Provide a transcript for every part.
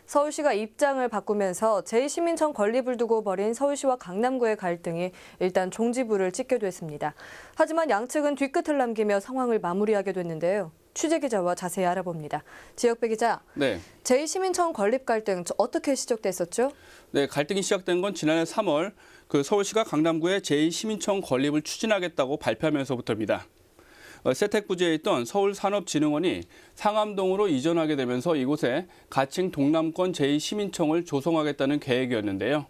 서울시가 입장을 바꾸면서 제2시민청 건립을 두고 벌인 서울시와 강남구의 갈등이 일단 종지부를 찍게 됐습니다. 하지만 양측은 뒤끝을 남기며 상황을 마무리하게 됐는데요. 취재기자와 자세히 알아봅니다. 지역배 기자, 네. 제2시민청 건립 갈등 어떻게 시작됐었죠? 네, 갈등이 시작된 건 지난해 3월 서울시가 강남구의 제2시민청 건립을 추진하겠다고 발표하면서부터입니다. 세택부지에 있던 서울산업진흥원이 상암동으로 이전하게 되면서 이곳에 가칭 동남권 제2시민청을 조성하겠다는 계획이었는데요.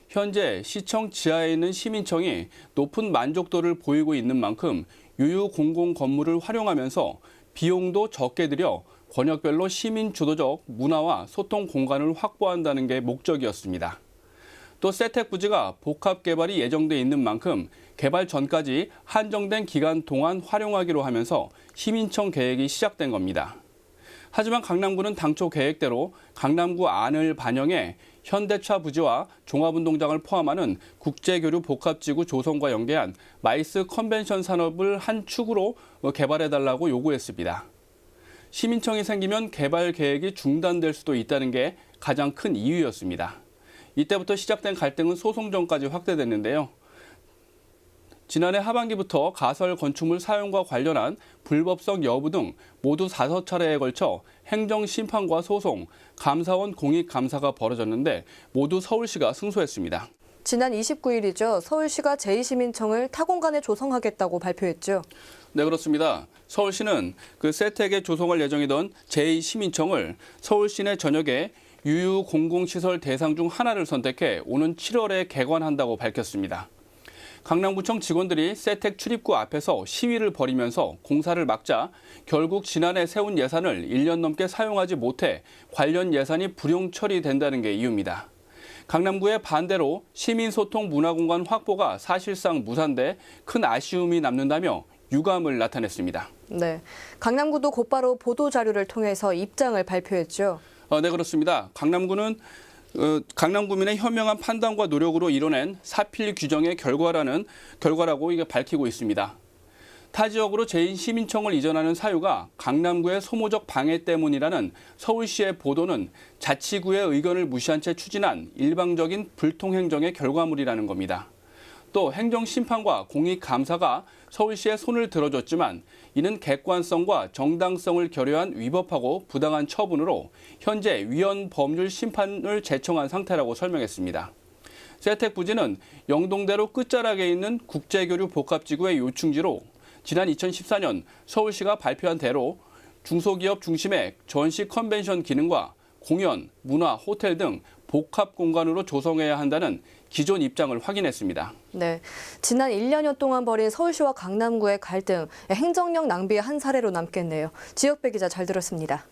현재 시청 지하에 있는 시민청이 높은 만족도를 보이고 있는 만큼 유유 공공 건물을 활용하면서 비용도 적게 들여 권역별로 시민 주도적 문화와 소통 공간을 확보한다는 게 목적이었습니다. 또 세택부지가 복합 개발이 예정돼 있는 만큼 개발 전까지 한정된 기간 동안 활용하기로 하면서 시민청 계획이 시작된 겁니다. 하지만 강남구는 당초 계획대로 강남구 안을 반영해 현대차 부지와 종합운동장을 포함하는 국제교류 복합지구 조성과 연계한 마이스 컨벤션 산업을 한 축으로 개발해달라고 요구했습니다. 시민청이 생기면 개발 계획이 중단될 수도 있다는 게 가장 큰 이유였습니다. 이때부터 시작된 갈등은 소송전까지 확대됐는데요. 지난해 하반기부터 가설 건축물 사용과 관련한 불법성 여부 등 모두 5차례에 걸쳐 행정심판과 소송, 감사원 공익감사가 벌어졌는데 모두 서울시가 승소했습니다. 지난 29일이죠. 서울시가 제2시민청을 타공간에 조성하겠다고 발표했죠. 네, 그렇습니다. 서울시는 세택에 조성할 예정이던 제2시민청을 서울시 내 전역에 유유 공공시설 대상 중 하나를 선택해 오는 7월에 개관한다고 밝혔습니다. 강남구청 직원들이 세택 출입구 앞에서 시위를 벌이면서 공사를 막자 결국 지난해 세운 예산을 1년 넘게 사용하지 못해 관련 예산이 불용 처리된다는 게 이유입니다. 강남구의 반대로 시민소통 문화공간 확보가 사실상 무산돼 큰 아쉬움이 남는다며 유감을 나타냈습니다. 네, 강남구도 곧바로 보도자료를 통해서 입장을 발표했죠. 네, 그렇습니다. 강남구민의 현명한 판단과 노력으로 이뤄낸 사필 규정의 결과라고 이게 밝히고 있습니다. 타 지역으로 제2시민청을 이전하는 사유가 강남구의 소모적 방해 때문이라는 서울시의 보도는 자치구의 의견을 무시한 채 추진한 일방적인 불통행정의 결과물이라는 겁니다. 또 행정심판과 공익감사가 서울시에 손을 들어줬지만 이는 객관성과 정당성을 결여한 위법하고 부당한 처분으로 현재 위헌 법률 심판을 제청한 상태라고 설명했습니다. 세택부지는 영동대로 끝자락에 있는 국제교류 복합지구의 요충지로 지난 2014년 서울시가 발표한 대로 중소기업 중심의 전시 컨벤션 기능과 공연, 문화, 호텔 등 복합 공간으로 조성해야 한다는 기존 입장을 확인했습니다. 네, 지난 1년여 동안 벌인 서울시와 강남구의 갈등, 행정력 낭비의 한 사례로 남겠네요. 지역배 기자 잘 들었습니다.